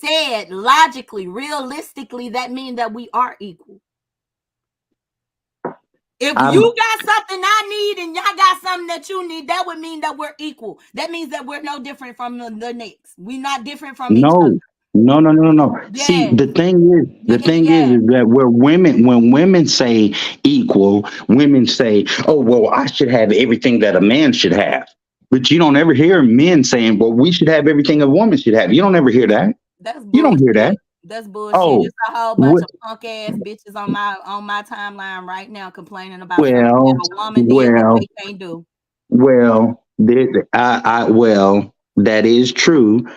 logically, realistically, that means that we are equal. If I'm you got something I need and y'all got something that you need, that would mean that we're equal. That means that we're no different from the next. We're not different from each other. no, no. See, Yes, the thing yes. is that when women say equal, women say, "Oh, well, I should have everything that a man should have." But you don't ever hear men saying, "Well, we should have everything a woman should have." You don't ever hear that. That's You don't hear that. bullshit. That's bullshit. Oh, It's a whole bunch what? of punk ass bitches on my timeline right now complaining about something that Well, a woman did that well, they can't do. well, that is true.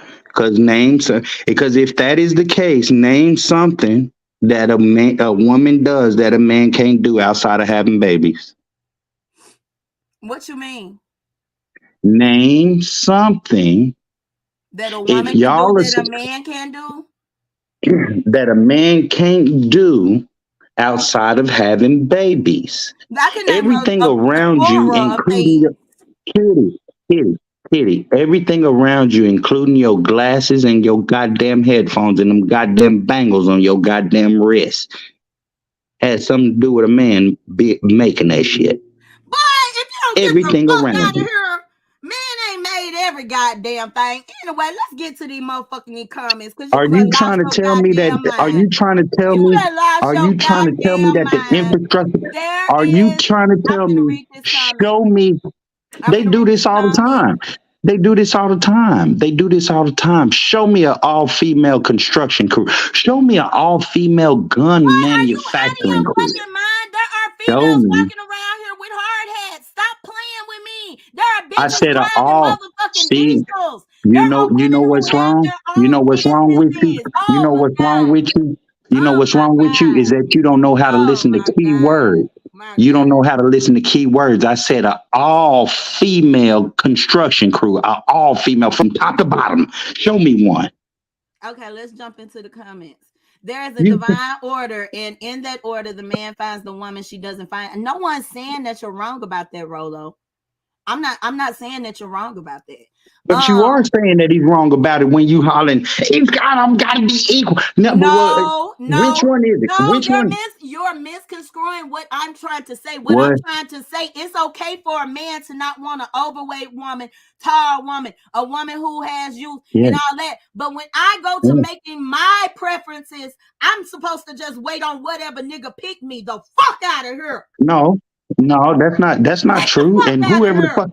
Because if that is the case, name something that a woman does that a man can't do outside of having babies. What you mean? Name something That a if woman can do y'all are that a man can do? that a man can't do outside of having babies. I can name Everything a around you, plethora of including things. your kitty, kitty, kitty, everything around you, including your glasses and your goddamn headphones and them goddamn bangles on your goddamn wrist, has something to do with a man making that shit. Boy, if you don't get the Everything fuck around out of you. here, man ain't made every goddamn thing. Anyway, let's get to these motherfucking comments because you Are done you lost trying to your tell me that? goddamn Are mind. you trying to tell You me? done lost Are your you trying to tell me goddamn that the mind. infrastructure? There Are you is, trying to I'm tell gonna me? read this comment. Show me. I'm They gonna do read this this all the comment. time. They do this all the time. They do this all the time. Show me an all female construction crew. Show me an all female gun Boy, are you out of manufacturing your crew. fucking mind? There are Show females me. walking around here with hard hats. Stop playing with me. There are I bitches said driving all. motherfucking See, diesels. There are you women know who what's have wrong. their You know own what's wrong with you. businesses. You Oh know my what's wrong God. with you. You know Oh what's my wrong with you is God. that you don't know how to Oh listen to my key God. words. My You God. don't know how to listen to key words. I said a all female construction crew, a all female from top to bottom. Show me one. Okay, let's jump into the comments. There is a You divine order, and in that order, the man finds the woman she doesn't find. No one's saying that you're wrong about that, Rolo. I'm not saying that you're wrong about that. But you Um, are saying that he's wrong about it when you hollering, he's got I'm gotta be equal. No, but no, which no, one is it? no, Which one? you're misconstruing what I'm trying to say. What I'm What? trying to say, it's okay for a man to not want an overweight woman, tall woman, a woman who has youth Yeah. and all that. But when I go to Yeah. making my preferences, I'm supposed to just wait on whatever nigga pick me the fuck out of here. No, no, that's not Get the true. fuck And out of whoever the here. fuck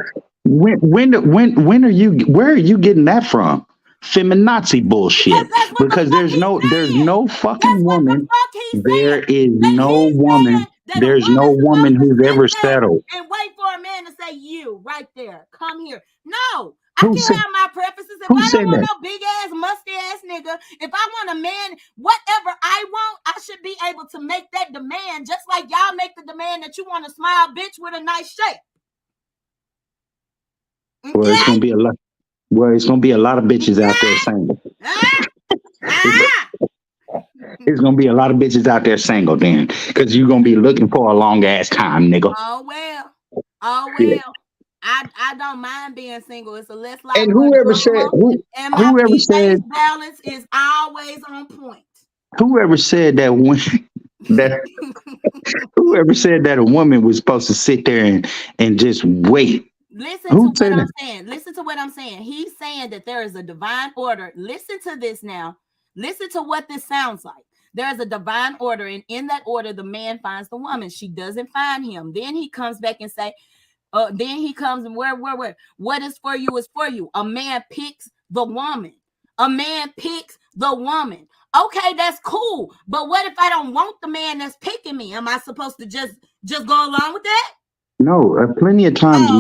when are you where are you getting that from? Feminazi Because bullshit. that's what the Because fuck he's there's saying. no That's fucking what the woman. fuck he's There saying. is That no he's saying woman. that a There's no woman's woman supposed to who's sit ever back settled. and wait for a man to say, you right there, come here. No, I Who can said have my preferences. If who I don't said want that? no big ass, musty ass nigga, if I want a man, whatever I want, I should be able to make that demand, just like y'all make the demand that you want a smile bitch with a nice shape. Well, it's Okay? gonna be a lot. Well, it's gonna be a lot of bitches out there Okay? single. Ah! It's, Ah! it's gonna be a lot of bitches out there single then, because you're gonna be looking for a long ass time, nigga. Oh well. Oh Yeah. well. I don't mind being single. It's a less like And more whoever said drama, and my whoever pH said balance is always on point. Whoever said that one that whoever said that a woman was supposed to sit there and just wait? Listen to Who what said I'm that? saying. Listen to what I'm saying. He's saying that there is a divine order. Listen to this now. Listen to what this sounds like. There is a divine order, and in that order, the man finds the woman. She doesn't find him. Then he comes back and say, then he comes and where? What is for you is for you. A man picks the woman. A man picks the woman. Okay, that's cool. But what if I don't want the man that's picking me? Am I supposed to just go along with that? No, Oh, okay. plenty of times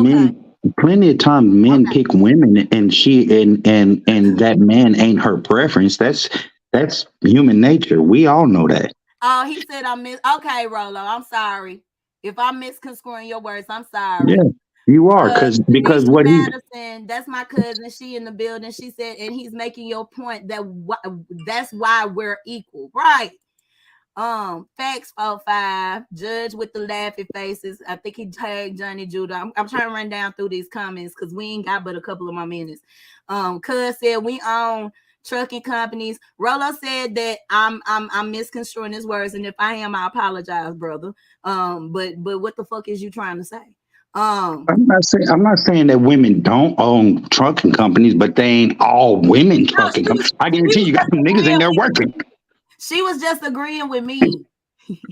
men Okay. pick women, and and that man ain't her preference. That's human nature. We all know that. Oh, he said I miss. Okay, Rolo, I'm sorry if I'm misconstruing your words. I'm sorry. Yeah, you are, because Tanisha what he Madison, that's my cousin. She in the building. She said, and he's making your point that that's why we're equal, right? Facts 45, Judge with the laughy faces. I think he tagged Johnny Judah. I'm trying to run down through these comments because we ain't got but a couple of more minutes. Cuz said we own trucking companies. Rolo said that I'm misconstruing his words, and if I am, I apologize, brother. But what the fuck is you trying to say? I'm not saying that women don't own trucking companies, but they ain't all women No, trucking companies. I guarantee you got some niggas in there working. she was just agreeing with me.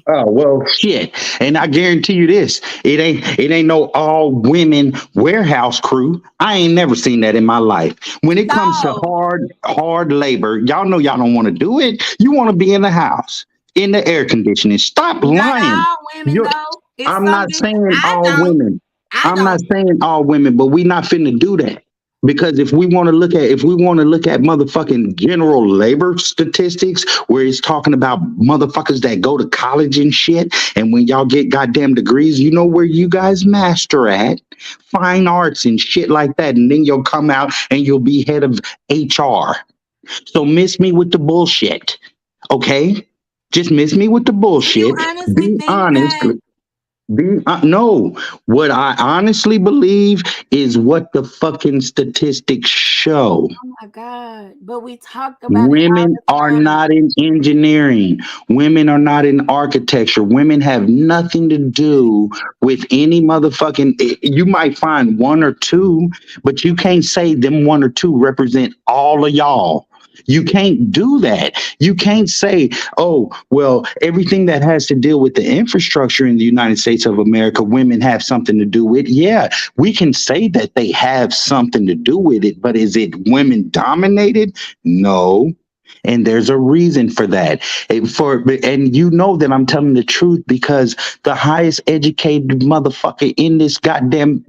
Oh well, shit. And I guarantee you this: it ain't no all women warehouse crew. I ain't never seen that in my life. When it comes to No, hard labor, y'all know y'all don't want to do it. You want to be in the house in the air conditioning. Stop not lying. all women You're, though. It's I'm some not bitches. saying I all don't. women. I I'm not don't. saying all women, but we not finna do that. Because if we want to look at motherfucking general labor statistics, where it's talking about motherfuckers that go to college and shit, and when y'all get goddamn degrees, you know where you guys master at? Fine arts and shit like that, and then you'll come out and you'll be head of HR. So miss me with the bullshit, okay? Just miss me with the Do you bullshit. honestly Be think honest. that? No, what I honestly believe is what the fucking statistics show. Oh my God. But we talked about it all Women are the time. not in engineering. Women are not in architecture. Women have nothing to do with any motherfucking. You might find one or two, but you can't say them one or two represent all of y'all. You can't do that. You can't say, oh, well, everything that has to deal with the infrastructure in the United States of America, women have something to do with. Yeah, we can say that they have something to do with it, but is it women dominated? No. And there's a reason for that. And you know that I'm telling the truth because the highest educated motherfucker in this goddamn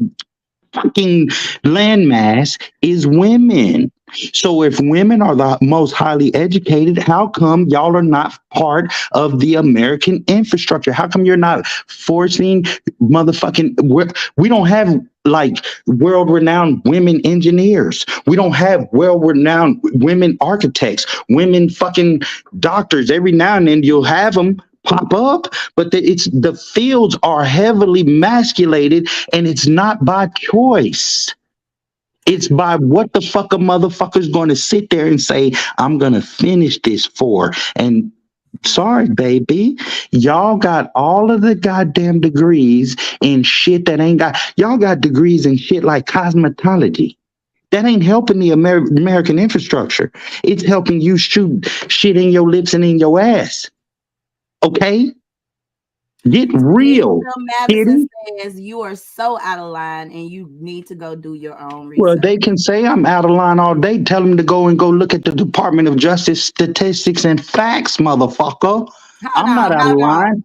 fucking landmass is women. So if women are the most highly educated, how come y'all are not part of the American infrastructure? How come you're not forcing motherfucking? We don't have like world-renowned women engineers. We don't have world-renowned women architects, women fucking doctors. Every now and then you'll have them pop up, but the fields are heavily masculated, and it's not by choice. It's by what the fuck a motherfucker's going to sit there and say, I'm going to finish this for. And sorry, baby, y'all got all of the goddamn degrees in shit that ain't got, y'all got degrees in shit like cosmetology. That ain't helping the American infrastructure. It's helping you shoot shit in your lips and in your ass. Okay? Get real, Tanisha Madison Kiddy. says you are so out of line and you need to go do your own Well, research. they can say I'm out of line all day. Tell them to go look at the Department of Justice statistics and facts, motherfucker. Hold I'm not on, out of hold on. line.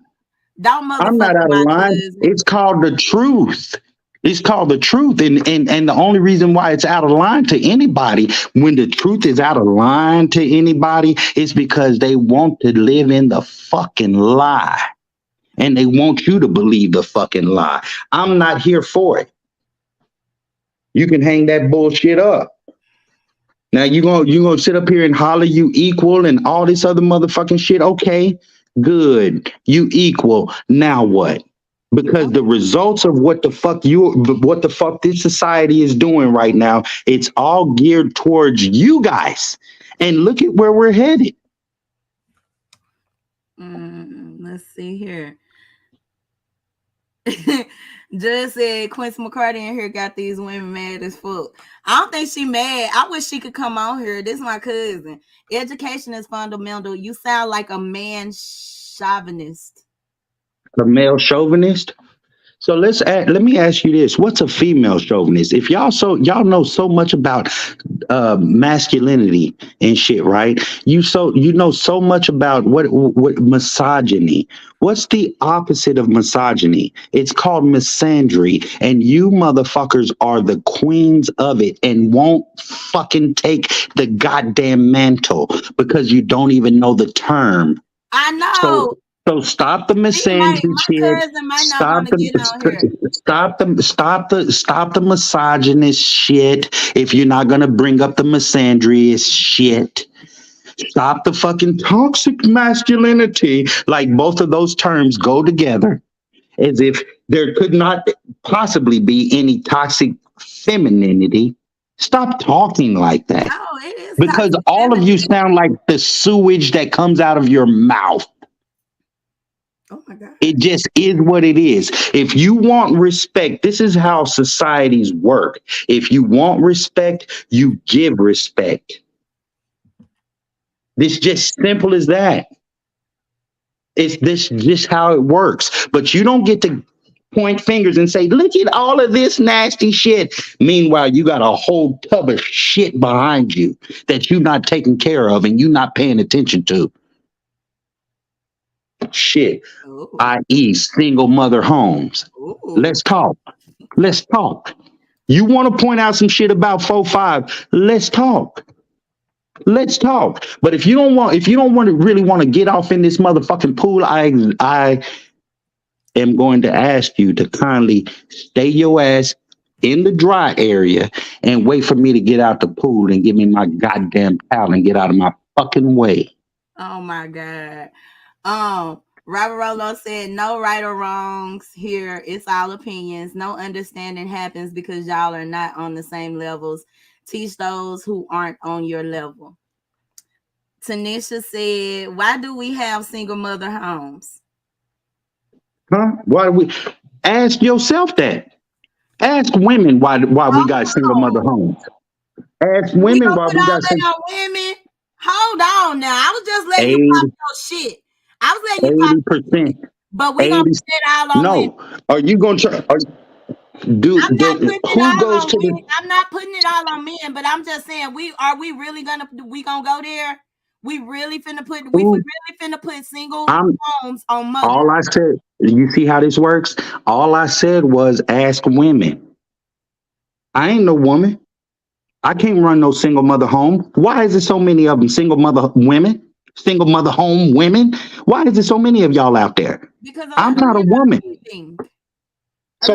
Don't I'm not motherfucker out of my line. cousin. It's called the truth. It's called the truth. And the only reason why it's out of line to anybody, when the truth is out of line to anybody, is because they want to live in the fucking lie. And they want you to believe the fucking lie. I'm not here for it. You can hang that bullshit up. Now you gonna sit up here and holler you equal and all this other motherfucking shit. Okay, good. You equal. Now what? Because the results of what the fuck this society is doing right now, it's all geared towards you guys. And look at where we're headed. Let's see here. Just said Quincy McCarty in here got these women mad as fuck. I don't think she mad. I wish she could come on here. This is my cousin. Education is fundamental. You sound like a man chauvinist. A male chauvinist. So let me ask you this: what's a female chauvinist? If y'all know so much about masculinity and shit, right? You know so much about what misogyny. What's the opposite of misogyny? It's called misandry, and you motherfuckers are the queens of it, and won't fucking take the goddamn mantle because you don't even know the term. I know. So stop the misandry shit. Cousin might not want to get on here. Stop the misogynist shit. If you're not gonna bring up the misandrous shit, stop the fucking toxic masculinity. Like both of those terms go together, as if there could not possibly be any toxic femininity. Stop talking like that. No, it is because toxic all of you sound like the sewage that comes out of your mouth. Oh my God. It just is what it is. If you want respect, this is how societies work. If you want respect, you give respect. It's just simple as that. It's this just how it works. But you don't get to point fingers and say, look at all of this nasty shit. Meanwhile, you got a whole tub of shit behind you that you're not taking care of and you're not paying attention to. Shit. Ooh. I.e. single mother homes. Ooh. Let's talk. Let's talk. You want to point out some shit about 4-5? Let's talk. Let's talk. But if you don't want to really want to get off in this motherfucking pool, I am going to ask you to kindly stay your ass in the dry area and wait for me to get out the pool and give me my goddamn towel and get out of my fucking way. Oh my God. Robert Rolo said, no right or wrongs here. It's all opinions. No understanding happens because y'all are not on the same levels. Teach those who aren't on your level. Tanisha said, why do we have single mother homes? Huh? Why do we ask yourself that? Ask women why we got single mother homes. Ask women why we got single women. Hold on now. I was just letting you pop your shit. I was letting you 80%. But we gonna put it all on No. women. Are you gonna try? I'm not putting it all on men, but I'm just saying we really gonna go there? We really finna put single homes on mothers. All I said, you see how this works? All I said was ask women. I ain't no woman. I can't run no single mother home. Why is there so many of them? Single mother women? Single mother home women? Why is there so many of y'all out there? Because I'm not a woman. So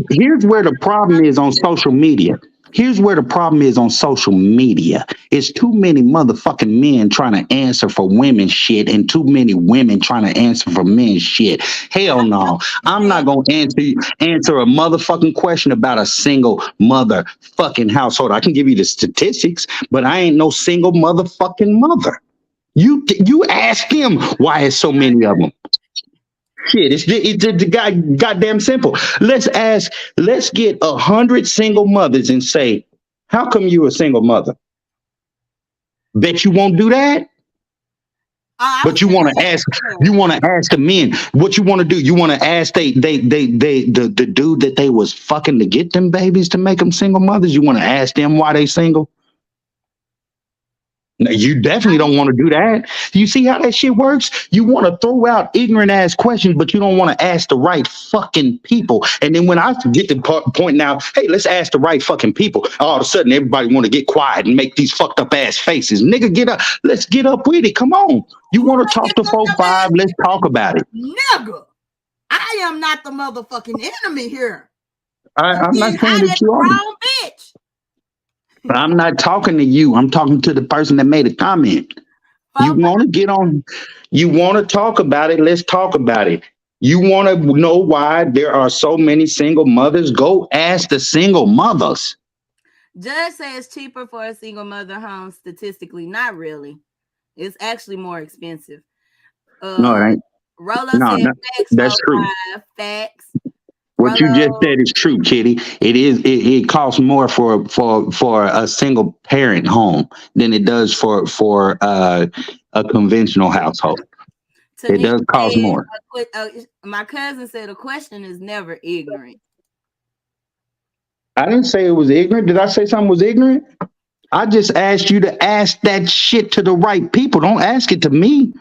here's where the problem is on social media. Here's where the problem is on social media. It's too many motherfucking men trying to answer for women's shit and too many women trying to answer for men's shit. Hell no. I'm not going to answer a motherfucking question about a single motherfucking household. I can give you the statistics, but I ain't no single motherfucking mother. You ask them why it's so many of them. Shit, it's goddamn simple. Let's get 100 single mothers and say, how come you a single mother? Bet you won't do that. But you want to ask the men what you want to do. You want to ask the dude that they was fucking to get them babies to make them single mothers. You want to ask them why they single. No, you definitely don't want to do that. You see how that shit works? You want to throw out ignorant ass questions, but you don't want to ask the right fucking people. And then when I get to pointing out, hey, let's ask the right fucking people, all of a sudden everybody want to get quiet and make these fucked up ass faces. Nigga, get up. Let's get up with it. Come on. You want to talk to 4-5? Let's talk about it. Nigga, I am not the motherfucking enemy here. I'm not saying that you are. Wrong bitch. I'm not talking to you. I'm talking to the person that made a comment. You want to get on. You want to talk about it. Let's talk about it. You want to know why there are so many single mothers? Go ask the single mothers. Judge says it's cheaper for a single mother home statistically. Not really. It's actually more expensive. No, it Uh, ain't. Rolo No, said no, facts that's true. 45. Facts. What you just Rolo. said is true, Kitty. It costs more for a single parent home than it does for a conventional household. It Tanisha does cost said, more. my cousin said a question is never ignorant. I didn't say it was ignorant. Did I say something was ignorant? I just asked you to ask that shit to the right people. Don't ask it to me.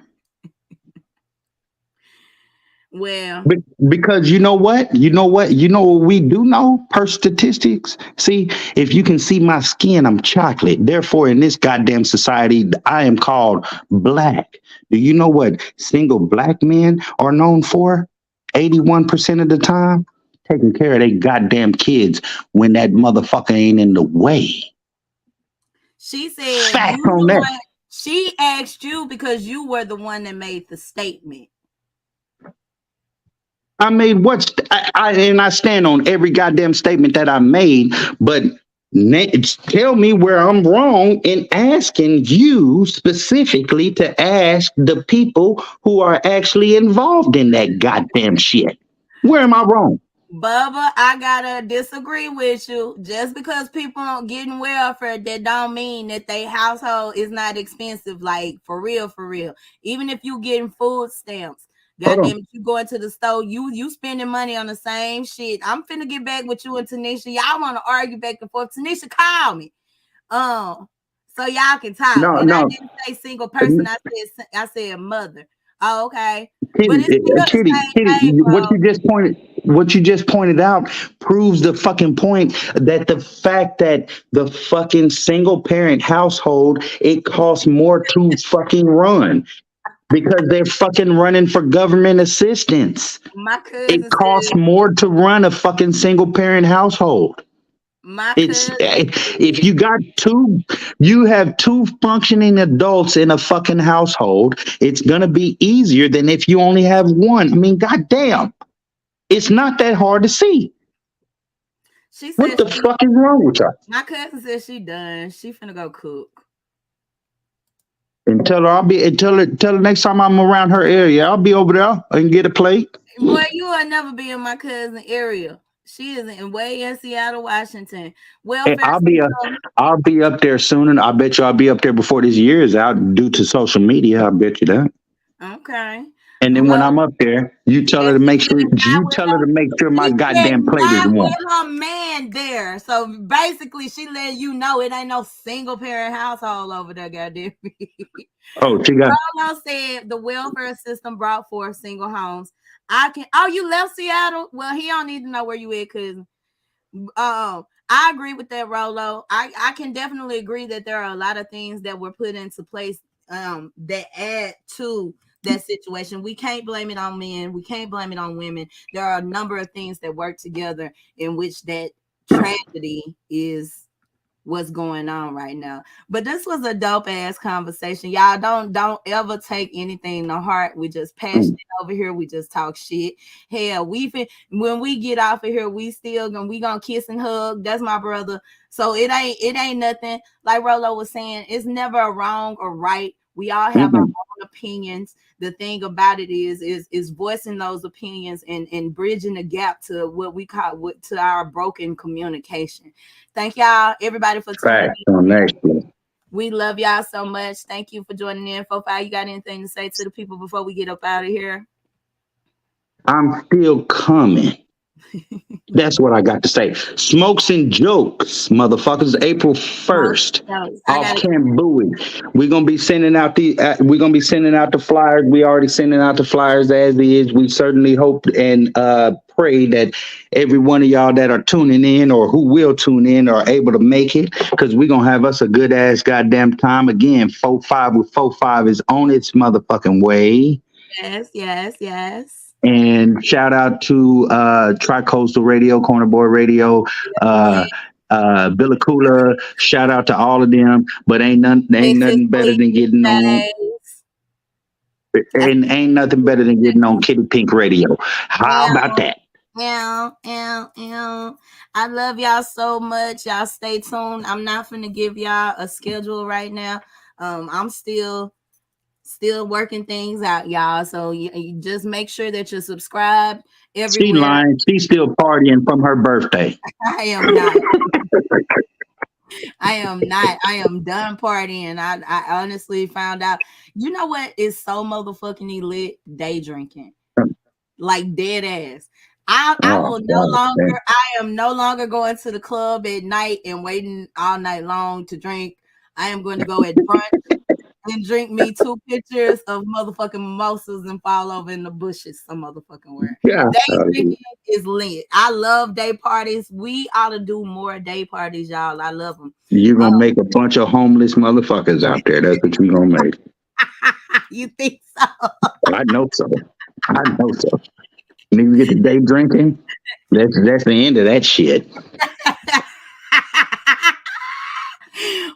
Well, Because you know what? You know what? You know what we do know per statistics? See, if you can see my skin, I'm chocolate. Therefore, in this goddamn society, I am called black. Do you know what single black men are known for? 81% of the time? Taking care of their goddamn kids when that motherfucker ain't in the way. she said Fact you on the that. one. She asked you because you were the one that made the statement. I made and I stand on every goddamn statement that I made, but tell me where I'm wrong in asking you specifically to ask the people who are actually involved in that goddamn shit. Where am I wrong? Bubba, I gotta disagree with you. Just because people aren't getting welfare, that don't mean that their household is not expensive. Like for real, for real. Even if you getting food stamps, Hold on. goddamn, you go into the store, you spending money on the same shit. I'm finna get back with you and Tanisha. Y'all want to argue back and forth? Tanisha, call me, so y'all can talk. No, And I no. didn't say single person. I said mother. Oh, okay, but Kitty, it's still the Kitty, same thing, bro. what you just pointed out proves the fucking point that the fact that the fucking single parent household, it costs more to fucking run because they're fucking running for government assistance. My It cousin costs said. more to run a fucking single parent household. My It's cousin if said, you have two functioning adults in a fucking household, it's gonna be easier than if you only have one. I mean, goddamn, it's not that hard to see. she What said the she. fuck is wrong with y'all? My cousin said she done. She finna go cook. And tell her next time I'm around her area, I'll be over there and get a plate. Boy, you will never be in my cousin area. She is in way in Seattle, Washington. And Welfare system. I'll be up there soon, and I bet you I'll be up there before this year is out due to social media. I bet you that. Okay. And then when Well, I'm up there, and she said it's not with her. my She said goddamn plate is not warm. with her man there. So basically, she letting you know it ain't no single parent household over there, goddamn. Oh, she got Rolo said the welfare system brought forth single homes. I can. Oh, you left Seattle? Well, he don't need to know where you at, cause I agree with that, Rolo. I can definitely agree that there are a lot of things that were put into place that add to that situation. We can't blame it on men. We can't blame it on women. There are a number of things that work together in which that tragedy is what's going on right now. But this was a dope ass conversation. Y'all don't ever take anything to heart. We just passionate over here. We just talk shit. Hell, when we get off of here, we gonna kiss and hug. That's my brother. So it ain't nothing. Like Rolo was saying, it's never a wrong or right. We all have our mm-mm. own opinions. The thing about it is voicing those opinions and bridging the gap to what we call to our broken communication. Thank y'all, everybody, for tuning Facts in. on that shit. We love y'all so much. Thank you for joining in. 4-5, you got anything to say to the people before we get up out of here? I'm still coming. That's what I got to say. Smokes and jokes, motherfuckers. April 1st, I off got it. Camp Bowie. We're gonna be sending out the flyers. We already sending out the flyers as is. We certainly hope and pray that every one of y'all that are tuning in or who will tune in are able to make it, because we're gonna have us a good ass goddamn time. Again, 4-5 with 4-5 is on its motherfucking way. Yes. And shout out to Tri-Coastal Radio, Corner Boy Radio, uh, Billacoola. Shout out to all of them. But ain't Texas nothing better Fleet than getting on. days. Ain't nothing better than getting on Kitty Pink Radio. How about that? I love y'all so much. Y'all stay tuned. I'm not finna give y'all a schedule right now. I'm still Still working things out, y'all. So you just make sure that you're subscribed She everywhere. lying. She's still partying from her birthday. I am not. I am not. I am done partying. I honestly found out. You know what is so motherfucking lit? Day drinking. Like dead ass. I Oh will no God. longer, I am no longer going to the club at night and waiting all night long to drink. I am going to go at brunch and drink me 2 pitchers of motherfucking mimosas and fall over in the bushes some motherfucking where. Yeah. Day drinking is lit. I love day parties. We ought to do more day parties, y'all. I love them. You're gonna make a bunch of homeless motherfuckers out there. That's what you're gonna make. You think so? I know so. I know so. Niggas get the day drinking. That's the end of that shit.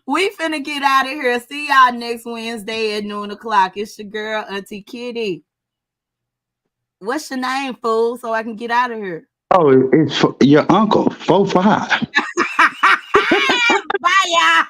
We finna get out of here. See y'all next Wednesday at noon o'clock. It's your girl, Auntie Kiddy. What's your name, fool? So I can get out of here. Oh, it's your uncle, 4'5". Bye, y'all.